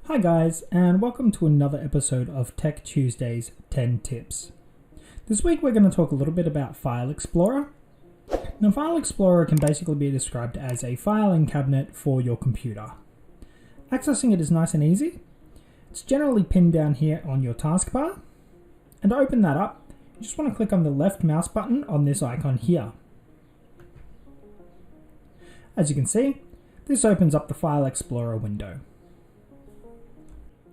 Hi guys, and welcome to another episode of Tech Tuesday's 10 Tips. This week we're going to talk a little bit about File Explorer. Now, File Explorer can basically be described as a filing cabinet for your computer. Accessing it is nice and easy. It's generally pinned down here on your taskbar. And to open that up, you just want to click on the left mouse button on this icon here. As you can see, this opens up the File Explorer window.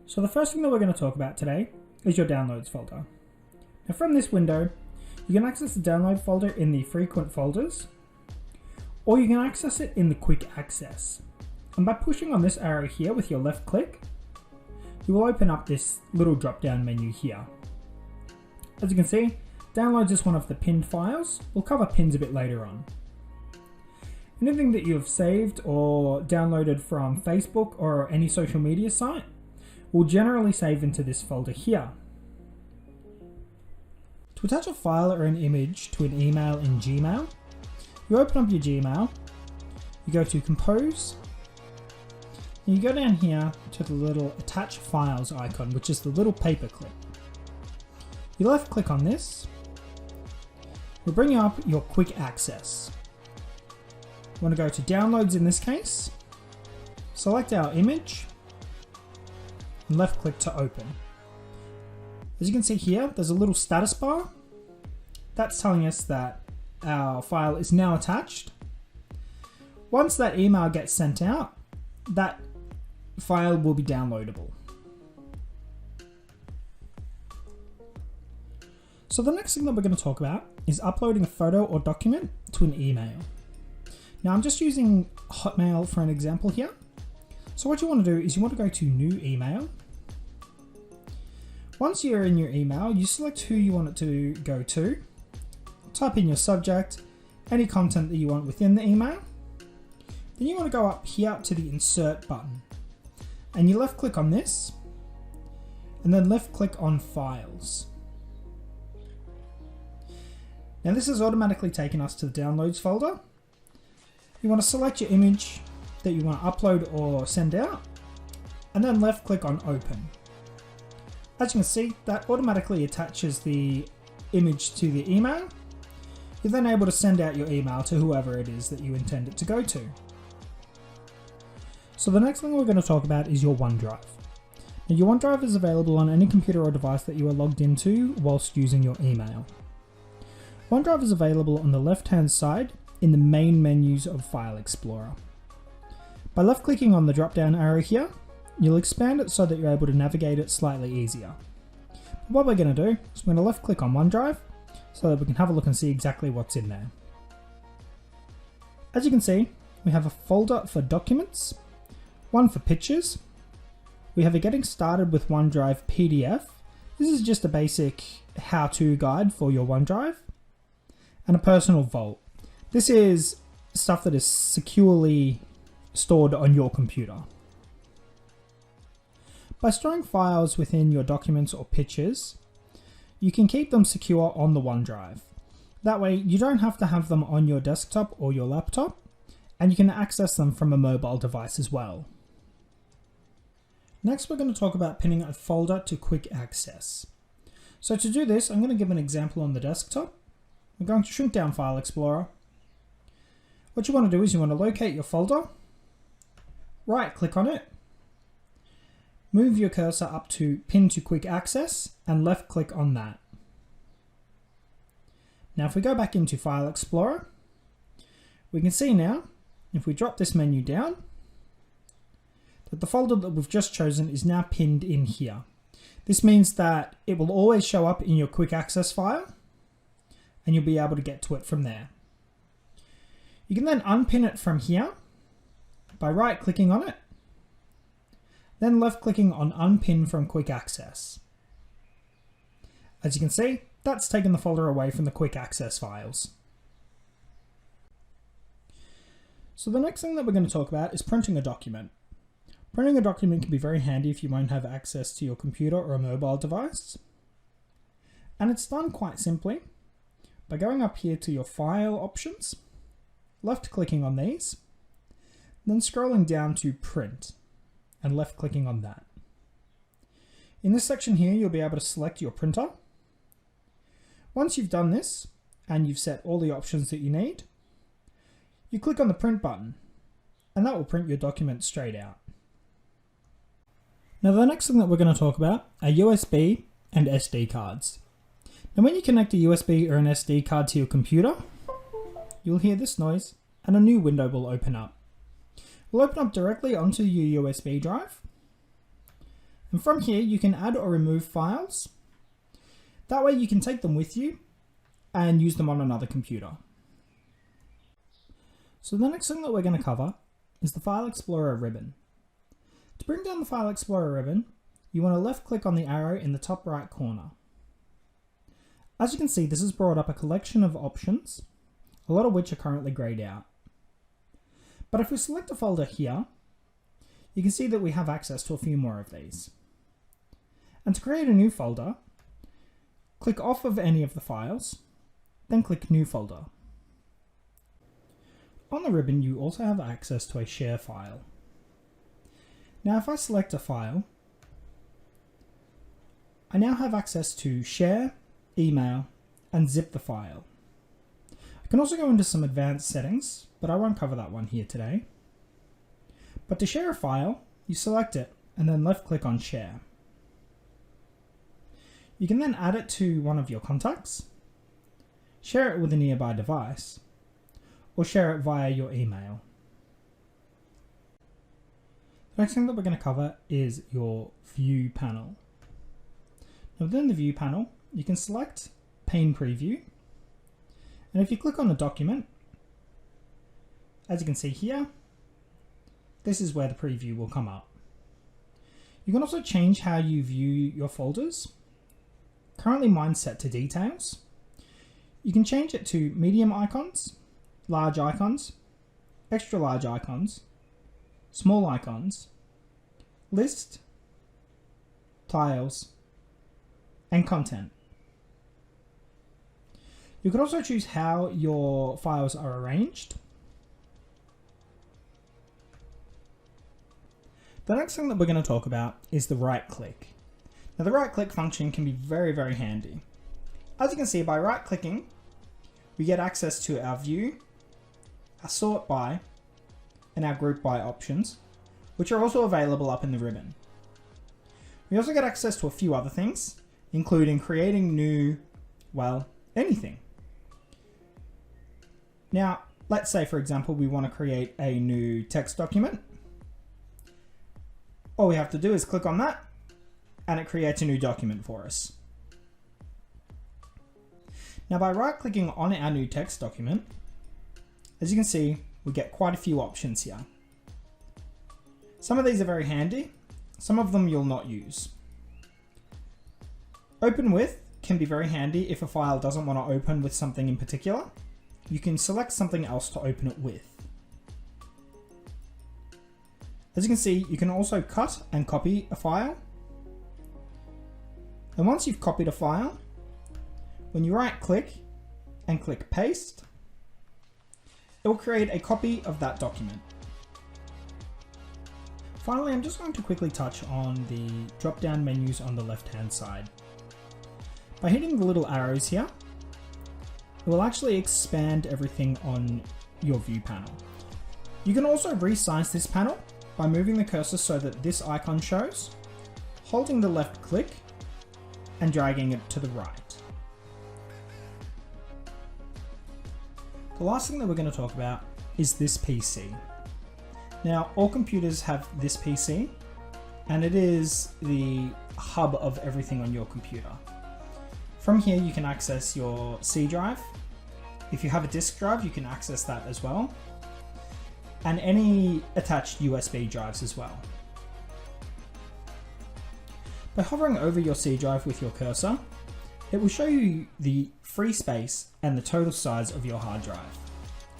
So the first thing that we're going to talk about today is your downloads folder. Now from this window, you can access the download folder in the frequent folders, or you can access it in the quick access. And by pushing on this arrow here with your left click, you will open up this little drop down menu here. As you can see, downloads is one of the pinned files. We'll cover pins a bit later on. Anything that you have saved or downloaded from Facebook or any social media site will generally save into this folder here. To attach a file or an image to an email in Gmail, you open up your Gmail, you go to Compose, and you go down here to the little Attach Files icon, which is the little paper clip. You left click on this, we'll bring up your quick access. You want to go to Downloads in this case, select our image, and left click to open. As you can see here, there's a little status bar. That's telling us that our file is now attached. Once that email gets sent out, that file will be downloadable. So the next thing that we're going to talk about is uploading a photo or document to an email. Now I'm just using Hotmail for an example here. So what you want to do is you want to go to New Email. Once you're in your email, you select who you want it to go to, type in your subject, any content that you want within the email. Then you want to go up here to the Insert button, and you left click on this, and then left click on Files. Now this has automatically taken us to the Downloads folder. You want to select your image that you want to upload or send out, and then left click on Open. As you can see, that automatically attaches the image to the email. You're then able to send out your email to whoever it is that you intend it to go to. So the next thing we're going to talk about is your OneDrive. Now, your OneDrive is available on any computer or device that you are logged into whilst using your email. OneDrive is available on the left-hand side in the main menus of File Explorer. By left clicking on the drop-down arrow here, you'll expand it so that you're able to navigate it slightly easier. But what we're going to do is we're going to left click on OneDrive so that we can have a look and see exactly what's in there. As you can see, we have a folder for documents, one for pictures, we have a Getting Started with OneDrive PDF. This is just a basic how-to guide for your OneDrive, and a personal vault. This is stuff that is securely stored on your computer. By storing files within your documents or pictures, you can keep them secure on the OneDrive. That way you don't have to have them on your desktop or your laptop, and you can access them from a mobile device as well. Next, we're going to talk about pinning a folder to quick access. So to do this, I'm going to give an example on the desktop. We're going to shrink down File Explorer. What you want to do is you want to locate your folder, right click on it, move your cursor up to Pin to Quick Access, and left click on that. Now if we go back into File Explorer, we can see now, if we drop this menu down, that the folder that we've just chosen is now pinned in here. This means that it will always show up in your quick access file, and you'll be able to get to it from there. You can then unpin it from here by right clicking on it, then left clicking on Unpin from Quick Access. As you can see, that's taken the folder away from the quick access files. So the next thing that we're going to talk about is printing a document. Printing a document can be very handy if you won't have access to your computer or a mobile device. And it's done quite simply by going up here to your file options, left clicking on these, then scrolling down to print and left clicking on that. In this section here, you'll be able to select your printer. Once you've done this, and you've set all the options that you need, you click on the print button, and that will print your document straight out. Now the next thing that we're going to talk about are USB and SD cards. Now when you connect a USB or an SD card to your computer, you'll hear this noise and a new window will open up. It will open up directly onto your USB drive. And from here you can add or remove files. That way you can take them with you and use them on another computer. So the next thing that we're going to cover is the File Explorer ribbon. To bring down the File Explorer ribbon, you want to left click on the arrow in the top right corner. As you can see, this has brought up a collection of options, a lot of which are currently grayed out. But if we select a folder here, you can see that we have access to a few more of these. And to create a new folder, click off of any of the files, then click New Folder. On the ribbon, you also have access to a share file. Now if I select a file, I now have access to share, email, and zip the file. I can also go into some advanced settings, but I won't cover that one here today. But to share a file, you select it and then left click on share. You can then add it to one of your contacts, share it with a nearby device, or share it via your email. The next thing that we're going to cover is your view panel. Now within the view panel, you can select pane preview. And if you click on the document, as you can see here, this is where the preview will come up. You can also change how you view your folders. Currently mine's set to details. You can change it to medium icons, large icons, extra large icons, small icons, list, tiles, and content. You can also choose how your files are arranged. The next thing that we're going to talk about is the right click. Now the right click function can be very, very handy. As you can see, by right clicking, we get access to our view, our sort by, and our group by options, which are also available up in the ribbon. We also get access to a few other things, including creating new, well, anything. Now, let's say for example, we want to create a new text document. All we have to do is click on that and it creates a new document for us. Now by right clicking on our new text document, as you can see, we get quite a few options here. Some of these are very handy, some of them you'll not use. Open with can be very handy if a file doesn't want to open with something in particular. You can select something else to open it with. As you can see, you can also cut and copy a file. And once you've copied a file, when you right click and click paste, it will create a copy of that document. Finally, I'm just going to quickly touch on the drop-down menus on the left-hand side. By hitting the little arrows here, it will actually expand everything on your view panel. You can also resize this panel by moving the cursor so that this icon shows, holding the left click, and dragging it to the right. The last thing that we're going to talk about is this PC. Now, all computers have this PC, and it is the hub of everything on your computer. From here, you can access your C drive. If you have a disk drive, you can access that as well, and any attached USB drives as well. By hovering over your C drive with your cursor, it will show you the free space and the total size of your hard drive.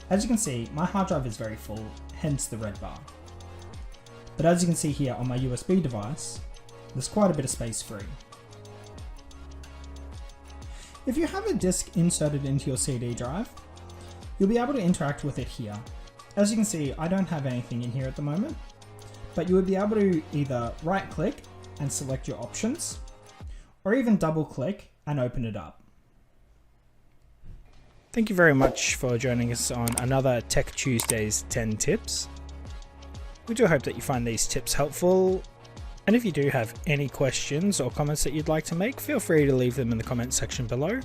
As you can see, my hard drive is very full, hence the red bar. But as you can see here on my USB device, there's quite a bit of space free. If you have a disk inserted into your CD drive, you'll be able to interact with it here. As you can see, I don't have anything in here at the moment, but you would be able to either right click and select your options, or even double click and open it up. Thank you very much for joining us on another Tech Tuesday's 10 tips. We do hope that you find these tips helpful, and if you do have any questions or comments that you'd like to make, feel free to leave them in the comments section below,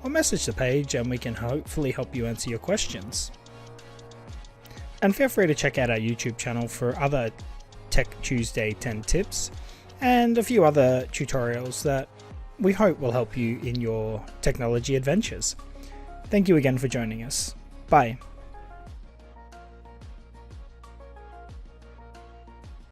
or message the page and we can hopefully help you answer your questions. And feel free to check out our YouTube channel for other Tech Tuesday 10 tips and a few other tutorials that we hope will help you in your technology adventures. Thank you again for joining us. Bye.